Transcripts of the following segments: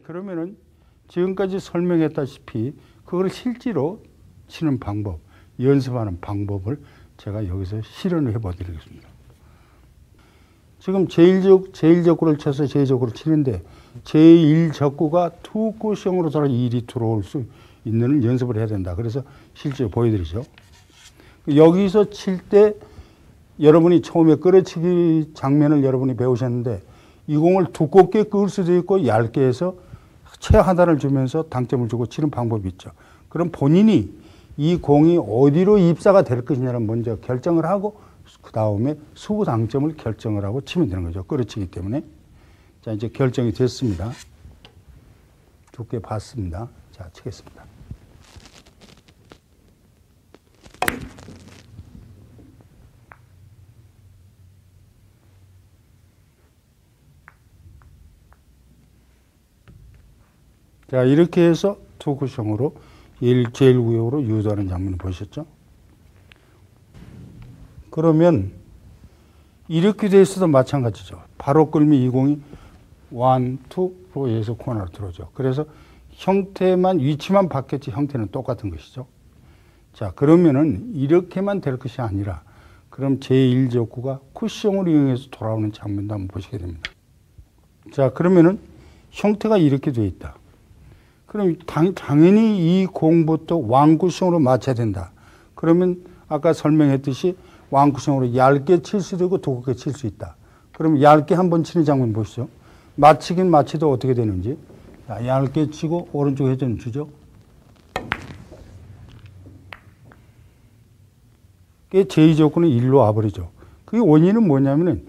그러면은 지금까지 설명했다시피 그걸 실제로 치는 방법, 연습하는 방법을 제가 여기서 실현을 해보드리겠습니다. 지금 제1적구를 쳐서 제2적구를 치는데 제1적구가 투쿠션으로 돌아 1이 들어올 수 있는 연습을 해야 된다. 그래서 실제 보여드리죠. 여기서 칠 때 여러분이 처음에 끌어치기 장면을 여러분이 배우셨는데 이 공을 두껍게 끌 수도 있고 얇게 해서 최하단을 주면서 당점을 주고 치는 방법이 있죠. 그럼 본인이 이 공이 어디로 입사가 될 것이냐를 먼저 결정을 하고 그 다음에 수구 당점을 결정을 하고 치면 되는 거죠. 끌어치기 때문에. 자, 이제 결정이 됐습니다. 두께 봤습니다. 자, 치겠습니다. 자, 이렇게 해서 투쿠션으로 제1구역으로 유도하는 장면을 보셨죠? 그러면 이렇게 돼 있어도 마찬가지죠. 바로 끌면 이 공이 1, 2로 해서 코너로 들어오죠. 그래서 형태만, 위치만 바뀌었지 형태는 똑같은 것이죠. 자, 그러면은 이렇게만 될 것이 아니라 그럼 제1적구가 쿠션을 이용해서 돌아오는 장면도 한번 보시게 됩니다. 자, 그러면은 형태가 이렇게 돼 있다. 그럼 당연히 이 공부터 왕쿠션으로 맞춰야 된다. 그러면 아까 설명했듯이 왕쿠션으로 얇게 칠 수도 있고 두껍게 칠 수 있다. 그럼 얇게 한번 치는 장면 보시죠. 맞히긴 맞히도 어떻게 되는지. 자, 얇게 치고 오른쪽 회전 주죠. 그게 제2적구는 1로 와버리죠. 그게 원인은 뭐냐면은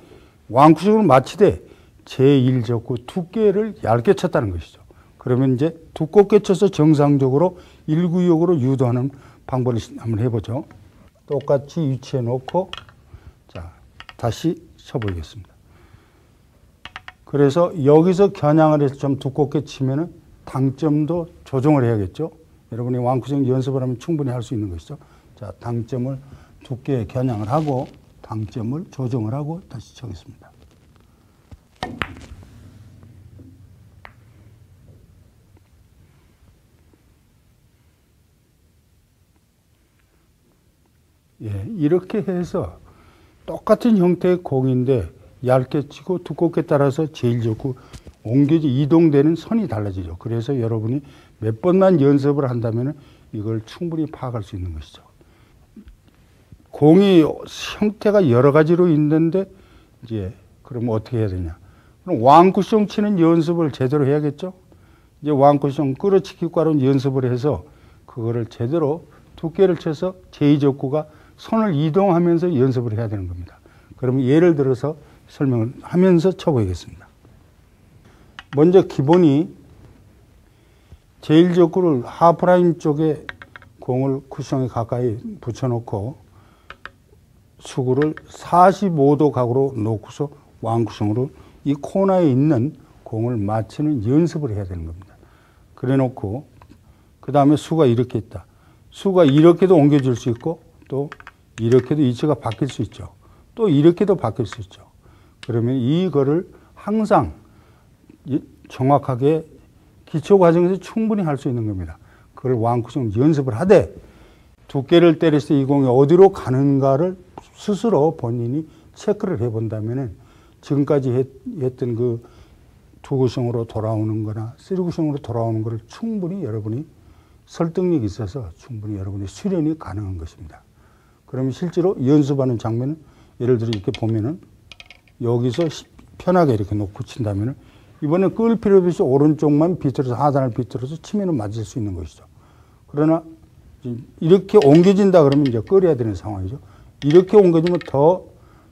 왕쿠션으로 맞히되 제1적구 두께를 얇게 쳤다는 것이죠. 그러면 이제 두껍게 쳐서 정상적으로 1구역으로 유도하는 방법을 한번 해보죠. 똑같이 위치해 놓고, 자, 다시 쳐보겠습니다. 그래서 여기서 겨냥을 해서 좀 두껍게 치면은 당점도 조정을 해야겠죠. 여러분이 왕쿠션 연습을 하면 충분히 할 수 있는 것이죠. 자, 당점을 두께에 겨냥을 하고, 당점을 조정을 하고 다시 쳐겠습니다. 예, 이렇게 해서 똑같은 형태의 공인데 얇게 치고 두껍게 따라서 제1적구 이동되는 선이 달라지죠. 그래서 여러분이 몇 번만 연습을 한다면 이걸 충분히 파악할 수 있는 것이죠. 공이 형태가 여러 가지로 있는데 이제 그러면 어떻게 해야 되냐? 그럼 왕쿠션 치는 연습을 제대로 해야겠죠. 이제 왕쿠션 끌어치기과로 연습을 해서 그거를 제대로 두께를 쳐서 제2적구가 손을 이동하면서 연습을 해야 되는 겁니다. 그러면 예를 들어서 설명을 하면서 쳐보겠습니다. 먼저 기본이 제1적구를 하프라인 쪽에 공을 쿠션에 가까이 붙여놓고 수구를 45도 각으로 놓고서 왕쿠션으로 이 코너에 있는 공을 맞추는 연습을 해야 되는 겁니다. 그래 놓고 그 다음에 수가 이렇게 있다. 수가 이렇게도 옮겨질 수 있고 또 이렇게도 위치가 바뀔 수 있죠. 또 이렇게도 바뀔 수 있죠. 그러면 이거를 항상 정확하게 기초 과정에서 충분히 할 수 있는 겁니다. 그걸 왕쿠션 연습을 하되 두께를 때렸을 때 이 공이 어디로 가는가를 스스로 본인이 체크를 해본다면 지금까지 했던 그 투구성으로 돌아오는 거나 쓰리구성으로 돌아오는 거를 충분히 여러분이 설득력이 있어서 충분히 여러분이 수련이 가능한 것입니다. 그러면 실제로 연습하는 장면은 예를 들어 이렇게 보면은 여기서 편하게 이렇게 놓고 친다면은 이번에 끌 필요 없이 오른쪽만 비틀어서 하단을 비틀어서 치면은 맞을 수 있는 것이죠. 그러나 이렇게 옮겨진다 그러면 이제 끌어야 되는 상황이죠. 이렇게 옮겨지면 더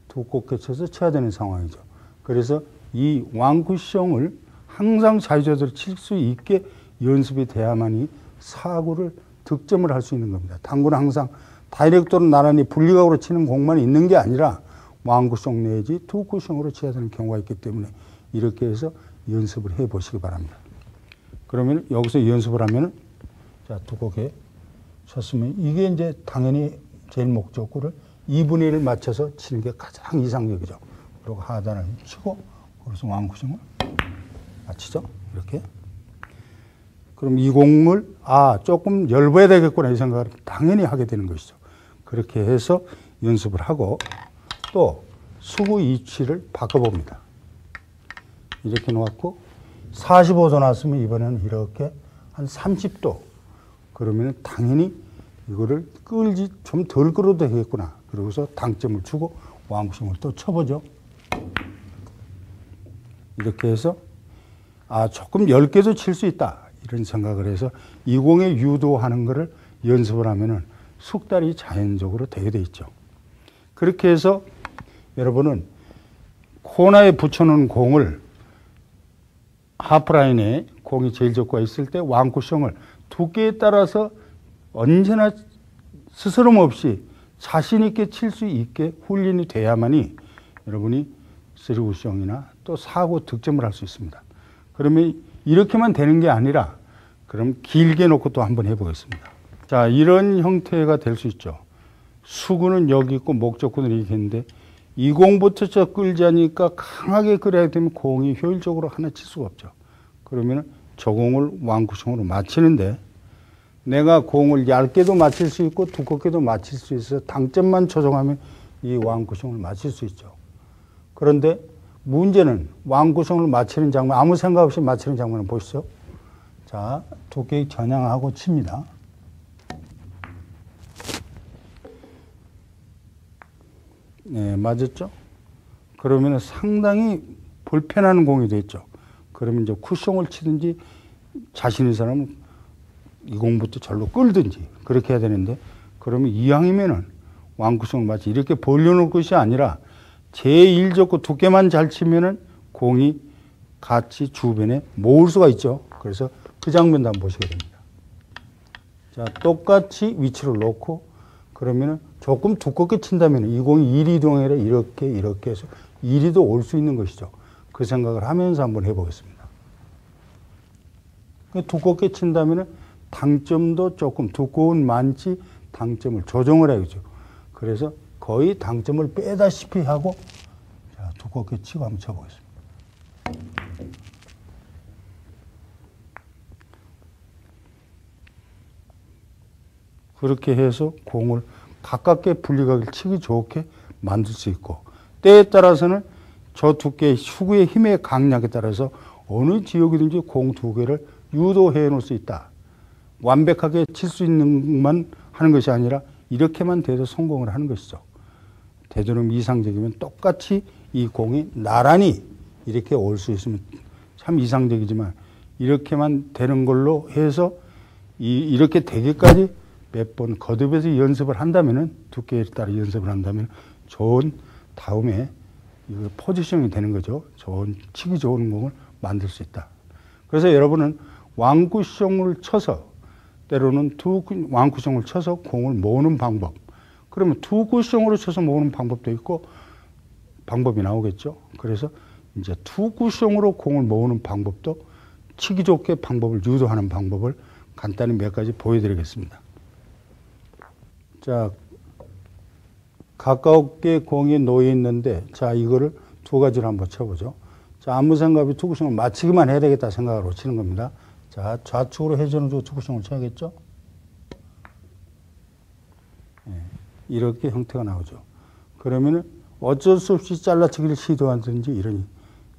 두껍게 쳐서 쳐야 되는 상황이죠. 그래서 이 왕쿠션을 항상 자유자재로 칠 수 있게 연습이 돼야만이 사구를 득점을 할 수 있는 겁니다. 당구는 항상 다이렉트로 나란히 분리각으로 치는 공만 있는 게 아니라 왕쿠션 내지 투쿠션으로 쳐야 되는 경우가 있기 때문에 이렇게 해서 연습을 해 보시기 바랍니다. 그러면 여기서 연습을 하면은 자, 두껍게 쳤으면 이게 이제 당연히 제일 목적구를 2분의 1을 맞춰서 치는 게 가장 이상적이죠. 그리고 하단을 치고 거기서 왕쿠션을 맞추죠. 이렇게. 그럼 이 공을 조금 열어야 되겠구나 이 생각을 당연히 하게 되는 것이죠. 그렇게 해서 연습을 하고 또 수구 위치를 바꿔봅니다. 이렇게 놓았고 45도 놨으면 이번에는 이렇게 한 30도. 그러면 당연히 이거를 끌지 좀 덜 끌어도 되겠구나. 그러고서 당점을 주고 왕구심을 또 쳐보죠. 이렇게 해서 조금 10개도 칠 수 있다. 이런 생각을 해서 이 공에 유도하는 거를 연습을 하면은 숙달이 자연적으로 되게 돼 있죠. 그렇게 해서 여러분은 코너에 붙여놓은 공을 하프라인에 공이 제일 적고 있을 때 왕쿠션을 두께에 따라서 언제나 스스럼 없이 자신 있게 칠 수 있게 훈련이 돼야만이 여러분이 3쿠션이나 또 4구 득점을 할 수 있습니다. 그러면 이렇게만 되는 게 아니라 그럼 길게 놓고 또 한번 해보겠습니다. 자, 이런 형태가 될 수 있죠. 수구는 여기 있고 목적구는 이렇게 있는데 이 공부터 저 끌지 않으니까 강하게 끌어야 되면 공이 효율적으로 하나 칠 수가 없죠. 그러면 저 공을 왕쿠션으로 맞히는데 내가 공을 얇게도 맞힐 수 있고 두껍게도 맞힐 수 있어서 당점만 조정하면 이 왕쿠션을 맞힐 수 있죠. 그런데 문제는 왕쿠션을 맞히는 장면, 아무 생각 없이 맞히는 장면을 보시죠. 자, 두께 겨냥하고 칩니다. 네, 맞았죠? 그러면 상당히 불편한 공이 되겠죠. 그러면 이제 쿠션을 치든지 자신 있는 사람은 이 공부터 절로 끌든지 그렇게 해야 되는데 그러면 이왕이면은 왕쿠션을 마치 이렇게 벌려놓을 것이 아니라 제1적구 두께만 잘 치면은 공이 같이 주변에 모을 수가 있죠. 그래서 그 장면도 한번 보시게 됩니다. 자, 똑같이 위치를 놓고 그러면은 조금 두껍게 친다면 이 공이 이리 이동이 아니라 이렇게 해서 이리도 올 수 있는 것이죠. 그 생각을 하면서 한번 해보겠습니다. 두껍게 친다면 당점도 조금 두꺼운 만치 당점을 조정을 해야죠. 그래서 거의 당점을 빼다시피 하고 자, 두껍게 치고 한번 쳐보겠습니다. 그렇게 해서 공을 가깝게 분리각을 치기 좋게 만들 수 있고 때에 따라서는 저 두께의 수구의 힘의 강약에 따라서 어느 지역이든지 공 두 개를 유도해 놓을 수 있다. 완벽하게 칠 수 있는 것만 하는 것이 아니라 이렇게만 돼도 성공을 하는 것이죠. 되도록 이상적이면 똑같이 이 공이 나란히 이렇게 올 수 있으면 참 이상적이지만 이렇게만 되는 걸로 해서 이렇게 되기까지 몇 번 거듭해서 연습을 한다면은 두께에 따라 연습을 한다면 좋은 다음에 이거 포지션이 되는 거죠. 좋은 치기 좋은 공을 만들 수 있다. 그래서 여러분은 왕쿠션을 쳐서 때로는 왕쿠션을 쳐서 공을 모으는 방법. 그러면 두 쿠션으로 쳐서 모으는 방법도 있고 방법이 나오겠죠. 그래서 이제 두 쿠션으로 공을 모으는 방법도 치기 좋게 방법을 유도하는 방법을 간단히 몇 가지 보여드리겠습니다. 자, 가깝게 공이 놓여 있는데 자, 이거를 두 가지로 한번 쳐보죠. 자, 아무 생각 없이 두 쿠션을 맞히기만 해야 되겠다 생각으로 치는 겁니다. 자, 좌측으로 회전을 주고 두 쿠션을 쳐야겠죠. 네, 이렇게 형태가 나오죠. 그러면은 어쩔 수 없이 잘라치기를 시도하든지 이러니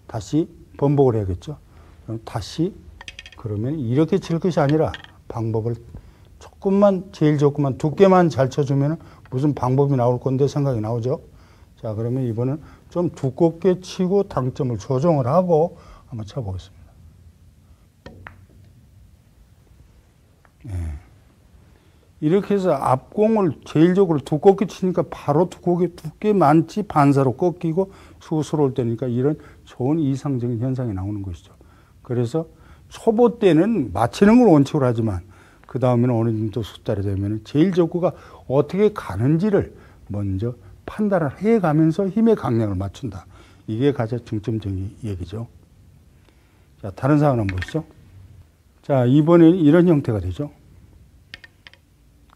다시 번복을 해야겠죠. 그럼 다시 그러면 이렇게 칠 것이 아니라 방법을 조금만 제일 좋구만 두께만 잘 쳐주면 무슨 방법이 나올 건데 생각이 나오죠. 자, 그러면 이번은 좀 두껍게 치고 당점을 조정을 하고 한번 쳐보겠습니다. 네. 이렇게 해서 앞공을 제일적으로 두껍게 치니까 바로 두께 많지 반사로 꺾이고 수스로 올 때니까 이런 좋은 이상적인 현상이 나오는 것이죠. 그래서 초보 때는 맞히는 걸 원칙으로 하지만 그 다음에는 어느 정도 숙달이 되면 제일적구가 어떻게 가는지를 먼저 판단을 해가면서 힘의 강약을 맞춘다. 이게 가장 중점적인 얘기죠. 자, 다른 상황 한번 보시죠. 자, 이번에는 이런 형태가 되죠.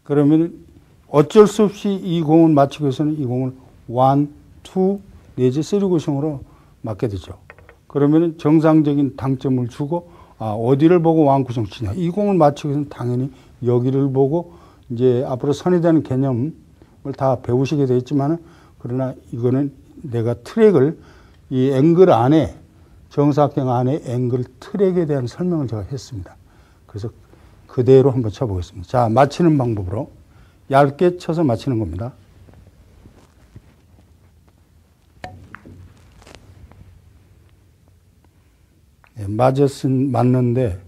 그러면 어쩔 수 없이 이 공을 맞추기 위해서는 이 공을 1, 2 내지 3쿠션으로 맞게 되죠. 그러면 정상적인 당점을 주고 어디를 보고 왕구정 치냐. 이 공을 맞추기 위해서는 당연히 여기를 보고 이제 앞으로 선이되는 개념을 다 배우시게 되겠지만은, 그러나 이거는 내가 트랙을 이 앵글 안에, 정사각형 안에 앵글 트랙에 대한 설명을 제가 했습니다. 그래서 그대로 한번 쳐보겠습니다. 자, 맞히는 방법으로 얇게 쳐서 맞히는 겁니다. 네, 맞는데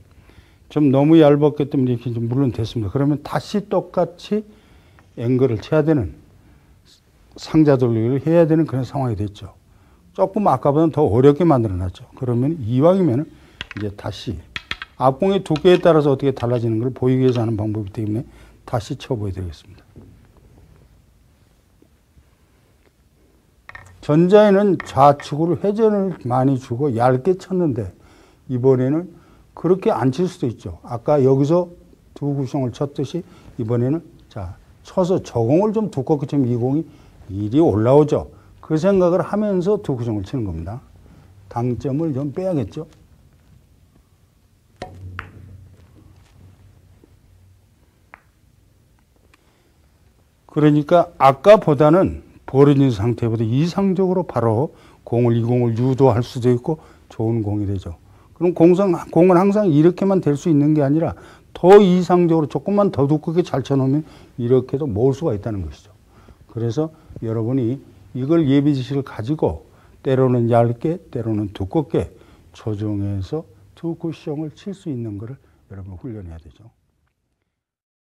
좀 너무 얇았기 때문에 이렇게 좀 물론 됐습니다. 그러면 다시 똑같이 앵글을 쳐야 되는, 상자 돌리기를 해야 되는 그런 상황이 됐죠. 조금 아까보다는 더 어렵게 만들어놨죠. 그러면 이왕이면 이제 다시 앞공의 두께에 따라서 어떻게 달라지는 걸 보이기 위해서 하는 방법이기 때문에 다시 쳐보여드리겠습니다. 전자에는 좌측으로 회전을 많이 주고 얇게 쳤는데 이번에는 그렇게 안 칠 수도 있죠. 아까 여기서 두 구성을 쳤듯이 이번에는 자, 쳐서 저 공을 좀 두껍게 치면 이 공이 이리 올라오죠. 그 생각을 하면서 두 구성을 치는 겁니다. 당점을 좀 빼야겠죠. 그러니까 아까보다는 벌어진 상태보다 이상적으로 바로 이 공을 유도할 수도 있고 좋은 공이 되죠. 그럼 공은 항상 이렇게만 될 수 있는 게 아니라 더 이상적으로 조금만 더 두껍게 잘 쳐놓으면 이렇게도 모을 수가 있다는 것이죠. 그래서 여러분이 이걸 예비 지식을 가지고 때로는 얇게 때로는 두껍게 조정해서 두 쿠션을 칠 수 있는 것을 여러분 훈련해야 되죠.